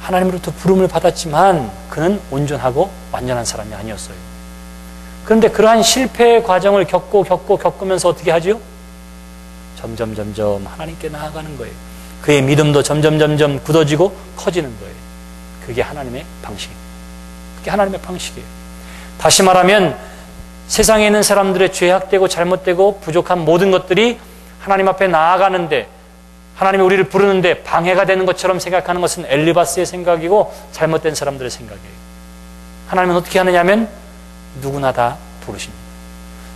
하나님으로부터 부름을 받았지만 그는 온전하고 완전한 사람이 아니었어요. 그런데 그러한 실패의 과정을 겪으면서 어떻게 하지요? 점점 하나님께 나아가는 거예요. 그의 믿음도 점점 굳어지고 커지는 거예요. 그게 하나님의 방식이에요. 그게 하나님의 방식이에요. 다시 말하면 세상에 있는 사람들의 죄악되고 잘못되고 부족한 모든 것들이 하나님 앞에 나아가는데, 하나님이 우리를 부르는데 방해가 되는 것처럼 생각하는 것은 엘리바스의 생각이고 잘못된 사람들의 생각이에요. 하나님은 어떻게 하느냐면 누구나 다 부르십니다.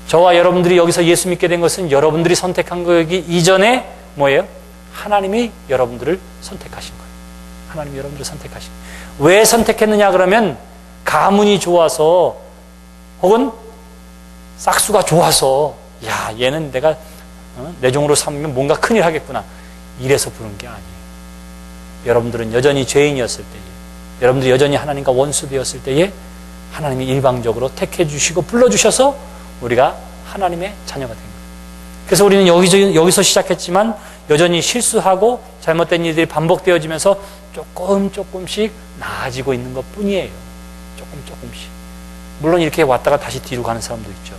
저와 여러분들이 여기서 예수 믿게 된 것은 여러분들이 선택한 거기 이전에 뭐예요? 하나님이 여러분들을 선택하신 거예요. 하나님이 여러분들을 선택하신 거예요. 왜 선택했느냐 그러면 가문이 좋아서 혹은 싹수가 좋아서 야 얘는 내가 내 종으로 삼으면 뭔가 큰일 하겠구나 이래서 부른 게 아니에요. 여러분들은 여전히 죄인이었을 때에, 여러분들이 여전히 하나님과 원수되었을 때에 하나님이 일방적으로 택해 주시고 불러주셔서 우리가 하나님의 자녀가 된 거예요. 그래서 우리는 여기서 시작했지만 여전히 실수하고 잘못된 일들이 반복되어지면서 조금씩 나아지고 있는 것 뿐이에요. 조금씩. 물론 이렇게 왔다가 다시 뒤로 가는 사람도 있죠.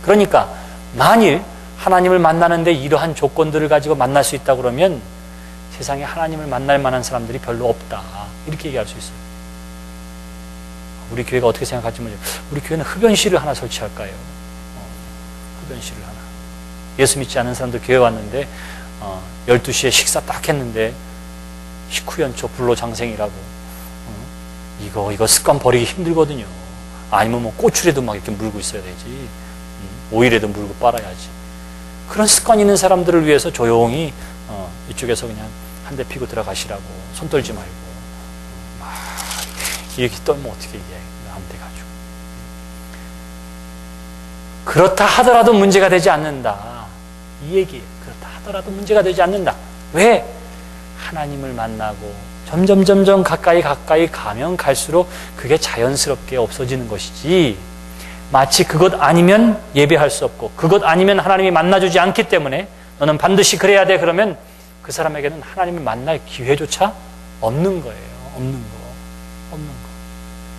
그러니까 만일 하나님을 만나는데 이러한 조건들을 가지고 만날 수 있다 그러면 세상에 하나님을 만날 만한 사람들이 별로 없다. 이렇게 얘기할 수 있어요. 우리 교회가 어떻게 생각할지 모르겠어요. 우리 교회는 흡연실을 하나 설치할까요? 흡연실을 하나. 예수 믿지 않은 사람들 교회 왔는데 12시에 식사 딱 했는데 식후연초 불로장생이라고 이거 습관 버리기 힘들거든요. 아니면 뭐 고추라도 막 이렇게 물고 있어야 되지. 오일에도 물고 빨아야지. 그런 습관 있는 사람들을 위해서 조용히 이쪽에서 그냥 한 대 피고 들어가시라고 손 떨지 말고 막 이렇게 떨면 어떻게 이게 안 돼가지고. 그렇다 하더라도 문제가 되지 않는다. 이 얘기예요. 그렇다 하더라도 문제가 되지 않는다. 왜? 하나님을 만나고 점점 가까이 가면 갈수록 그게 자연스럽게 없어지는 것이지, 마치 그것 아니면 예배할 수 없고 그것 아니면 하나님이 만나주지 않기 때문에 너는 반드시 그래야 돼 그러면 그 사람에게는 하나님을 만날 기회조차 없는 거예요. 없는 거.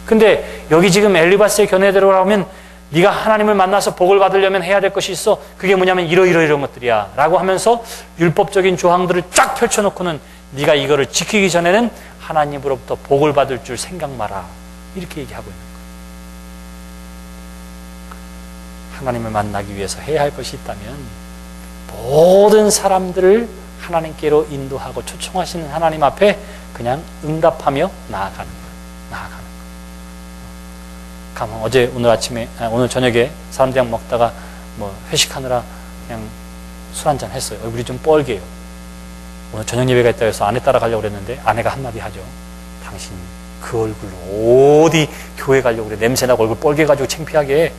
근데 여기 지금 엘리바스의 견해대로 하면 네가 하나님을 만나서 복을 받으려면 해야 될 것이 있어. 그게 뭐냐면 이런 것들이야 라고 하면서 율법적인 조항들을 쫙 펼쳐놓고는 네가 이거를 지키기 전에는 하나님으로부터 복을 받을 줄 생각 마라, 이렇게 얘기하고 있는 거예요. 하나님을 만나기 위해서 해야 할 것이 있다면 모든 사람들을 하나님께로 인도하고 초청하시는 하나님 앞에 그냥 응답하며 나아가는 거예요. 가만 오늘 저녁에 사람들이랑 먹다가 뭐 회식하느라 그냥 술 한잔 했어요. 얼굴이 좀 뻘개요. 오늘 저녁 예배가 있다고 해서 아내 따라가려고 그랬는데 아내가 한마디 하죠. 당신 그 얼굴로 어디 교회 가려고 그래. 냄새나고 얼굴 뻘개가지고 창피하게.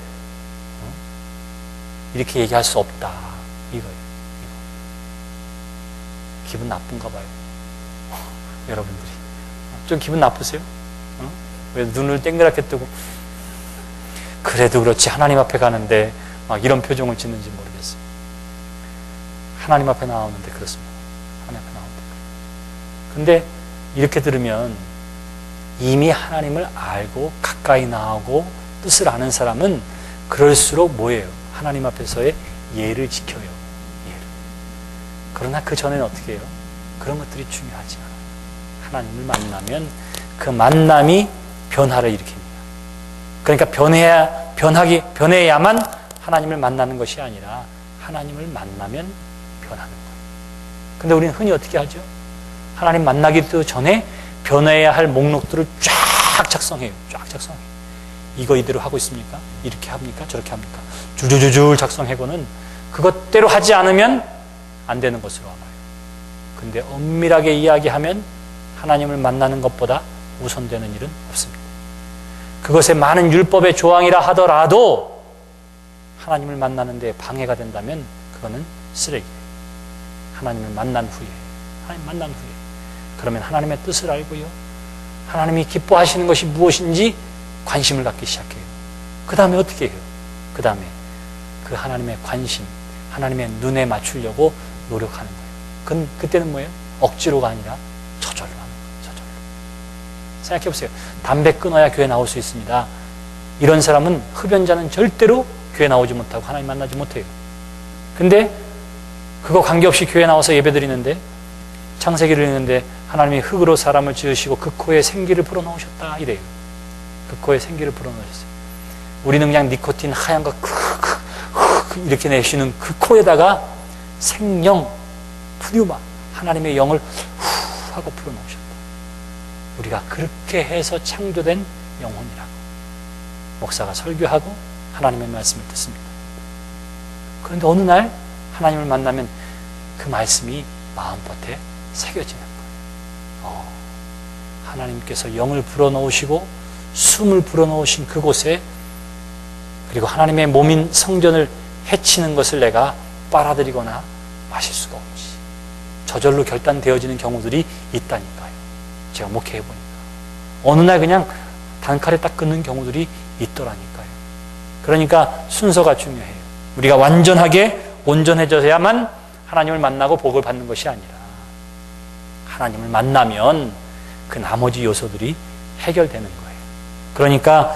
이렇게 얘기할 수 없다. 이거예요. 기분 나쁜가 봐요. 여러분들이. 좀 기분 나쁘세요? 왜 눈을 땡그랗게 뜨고 그래도 그렇지 하나님 앞에 가는데 막 이런 표정을 짓는지 모르겠어요. 하나님 앞에 나오는데 그렇습니다. 하나님 앞에 나오는데. 근데 이렇게 들으면 이미 하나님을 알고 가까이 나오고 뜻을 아는 사람은 그럴수록 뭐예요? 하나님 앞에서의 예를 지켜요. 예를. 그러나 그 전에는 어떻게 해요? 그런 것들이 중요하지 않아요. 하나님을 만나면 그 만남이 변화를 일으킵니다. 그러니까 변해야만 하나님을 만나는 것이 아니라 하나님을 만나면 변하는 거예요. 근데 우리는 흔히 어떻게 하죠? 하나님 만나기도 전에 변해야 할 목록들을 쫙 작성해요. 이거 이대로 하고 있습니까? 이렇게 합니까? 저렇게 합니까? 줄줄줄 작성하고는 그것대로 하지 않으면 안 되는 것으로 알아요. 근데 엄밀하게 이야기하면 하나님을 만나는 것보다 우선되는 일은 없습니다. 그것에 많은 율법의 조항이라 하더라도 하나님을 만나는 데 방해가 된다면 그거는 쓰레기예요. 하나님을 만난 후에 그러면 하나님의 뜻을 알고요, 하나님이 기뻐하시는 것이 무엇인지 관심을 갖기 시작해요. 그 다음에 어떻게 해요? 그 다음에 그 하나님의 관심, 하나님의 눈에 맞추려고 노력하는 거예요. 그때는 뭐예요? 억지로가 아니라 저절로 하는 거예요. 생각해 보세요. 담배 끊어야 교회 나올 수 있습니다. 이런 사람은 흡연자는 절대로 교회 나오지 못하고 하나님 만나지 못해요. 근데 그거 관계없이 교회 나와서 예배드리는데, 창세기를 읽는데 하나님이 흙으로 사람을 지으시고 그 코에 생기를 불어넣으셨다 이래요. 그 코에 생기를 불어넣으셨어요. 우리는 그냥 니코틴 하얀 거 이렇게 내쉬는 그 코에다가 생령, 푸뉴마, 하나님의 영을 후 하고 불어넣으셨다. 우리가 그렇게 해서 창조된 영혼이라고. 목사가 설교하고 하나님의 말씀을 듣습니다. 그런데 어느 날 하나님을 만나면 그 말씀이 마음밭에 새겨지는 거예요. 하나님께서 영을 불어넣으시고 숨을 불어넣으신 그곳에, 그리고 하나님의 몸인 성전을 해치는 것을 내가 빨아들이거나 마실 수가 없지. 저절로 결단되어지는 경우들이 있다니까요. 제가 목회해보니까 어느 날 그냥 단칼에 딱 끊는 경우들이 있더라니까요. 그러니까 순서가 중요해요. 우리가 완전하게 온전해져야만 하나님을 만나고 복을 받는 것이 아니라, 하나님을 만나면 그 나머지 요소들이 해결되는 거예요. 그러니까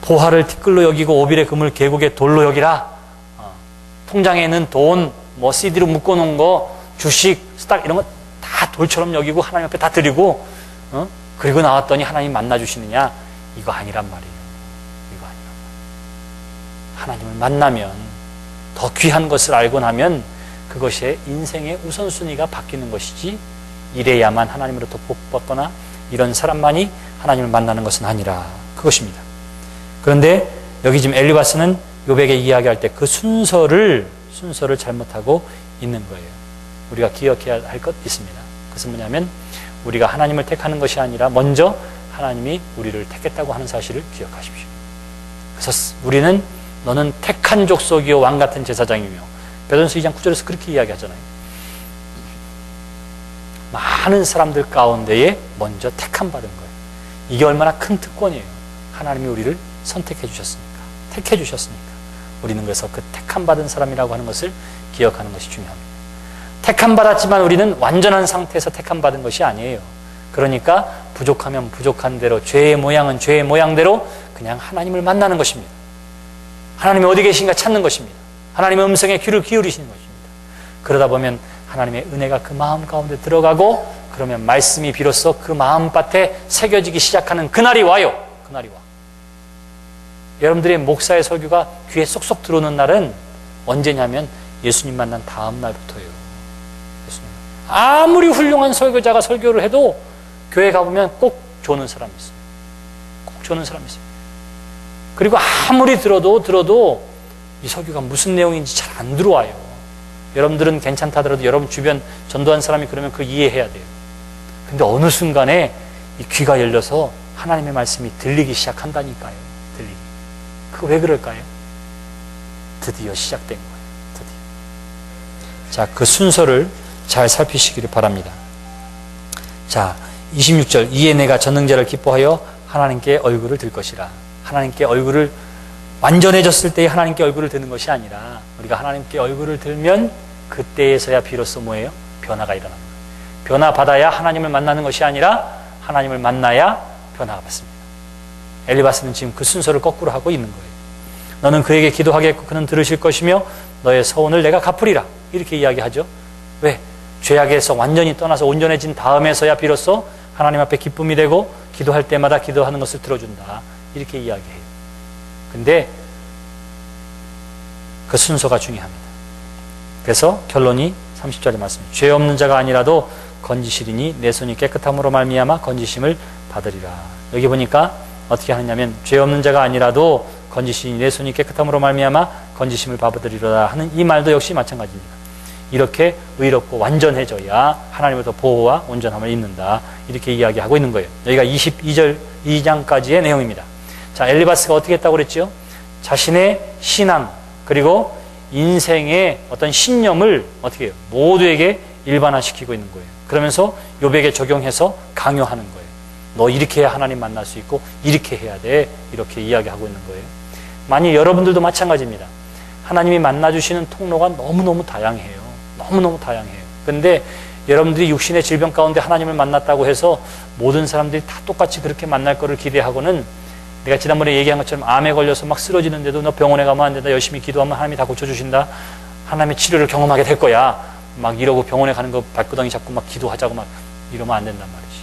보화를 티끌로 여기고 오빌의 금을 계곡의 돌로 여기라. 통장에 있는 돈, 뭐 CD로 묶어놓은 거, 주식, 스탁 이런 거 다 돌처럼 여기고 하나님 앞에 다 드리고, 그리고 나왔더니 하나님 만나주시느냐? 이거 아니란 말이에요. 이거 아니란 말이에요. 하나님을 만나면, 더 귀한 것을 알고 나면 그것이 인생의 우선순위가 바뀌는 것이지, 이래야만 하나님으로부터 복받거나 이런 사람만이 하나님을 만나는 것은 아니라 그것입니다. 그런데 여기 지금 엘리바스는 욥에게 이야기할 때 그 순서를 잘못하고 있는 거예요. 우리가 기억해야 할 것 있습니다. 그것은 뭐냐면, 우리가 하나님을 택하는 것이 아니라 먼저 하나님이 우리를 택했다고 하는 사실을 기억하십시오. 그래서 우리는 너는 택한 족속이요 왕 같은 제사장이며, 베드로전서 2장 9절에서 그렇게 이야기하잖아요. 많은 사람들 가운데에 먼저 택함 받은 거예요. 이게 얼마나 큰 특권이에요. 하나님이 우리를 선택해 주셨으니까, 택해 주셨으니까. 우리는 그래서 그 택함 받은 사람이라고 하는 것을 기억하는 것이 중요합니다. 택함 받았지만 우리는 완전한 상태에서 택함 받은 것이 아니에요. 그러니까 부족하면 부족한 대로, 죄의 모양은 죄의 모양대로 그냥 하나님을 만나는 것입니다. 하나님이 어디 계신가 찾는 것입니다. 하나님의 음성에 귀를 기울이시는 것입니다. 그러다 보면 하나님의 은혜가 그 마음 가운데 들어가고, 그러면 말씀이 비로소 그 마음밭에 새겨지기 시작하는 그날이 와요. 그날이 와. 여러분들의 목사의 설교가 귀에 쏙쏙 들어오는 날은 언제냐면 예수님 만난 다음 날부터예요. 예수님. 아무리 훌륭한 설교자가 설교를 해도 교회 가보면 꼭 조는 사람이 있어요. 꼭 조는 사람이 있어요. 그리고 아무리 들어도 이 설교가 무슨 내용인지 잘 안 들어와요. 여러분들은 괜찮다 하더라도 여러분 주변 전도한 사람이 그러면 그걸 이해해야 돼요. 근데 어느 순간에 이 귀가 열려서 하나님의 말씀이 들리기 시작한다니까요. 들리기. 그거 왜 그럴까요? 드디어 시작된 거예요. 드디어. 자, 그 순서를 잘 살피시기를 바랍니다. 자, 26절. 이에 내가 전능자를 기뻐하여 하나님께 얼굴을 들 것이라. 하나님께 얼굴을, 완전해졌을 때에 하나님께 얼굴을 드는 것이 아니라, 우리가 하나님께 얼굴을 들면 그때에서야 비로소 뭐예요? 변화가 일어납니다. 변화 받아야 하나님을 만나는 것이 아니라 하나님을 만나야 변화가 받습니다. 엘리바스는 지금 그 순서를 거꾸로 하고 있는 거예요. 너는 그에게 기도하겠고 그는 들으실 것이며 너의 서원을 내가 갚으리라. 이렇게 이야기하죠. 왜? 죄악에서 완전히 떠나서 온전해진 다음에서야 비로소 하나님 앞에 기쁨이 되고, 기도할 때마다 기도하는 것을 들어준다. 이렇게 이야기해요. 근데 그 순서가 중요합니다. 그래서 결론이 30절의 말씀입니다. 죄 없는 자가 아니라도 건지시리니 내 손이 깨끗함으로 말미암아 건지심을 받으리라. 여기 보니까 어떻게 하느냐면, 죄 없는 자가 아니라도 건지시리니 내 손이 깨끗함으로 말미암아 건지심을 받으리라 하는 이 말도 역시 마찬가지입니다. 이렇게 의롭고 완전해져야 하나님으로부터 보호와 온전함을 입는다. 이렇게 이야기하고 있는 거예요. 여기가 22절 2장까지의 내용입니다. 자, 엘리바스가 어떻게 했다고 그랬죠? 자신의 신앙, 그리고 인생의 어떤 신념을 어떻게 해요? 모두에게 일반화시키고 있는 거예요. 그러면서 욥에게 적용해서 강요하는 거예요. 너 이렇게 해야 하나님 만날 수 있고 이렇게 해야 돼. 이렇게 이야기하고 있는 거예요. 만일 여러분들도 마찬가지입니다. 하나님이 만나주시는 통로가 너무너무 다양해요. 너무너무 다양해요. 그런데 여러분들이 육신의 질병 가운데 하나님을 만났다고 해서 모든 사람들이 다 똑같이 그렇게 만날 거를 기대하고는, 내가 지난번에 얘기한 것처럼 암에 걸려서 막 쓰러지는데도 너 병원에 가면 안 된다, 열심히 기도하면 하나님이 다 고쳐주신다, 하나님의 치료를 경험하게 될 거야, 막 이러고 병원에 가는 거 발구덩이 잡고 막 기도하자고 막 이러면 안 된단 말이지.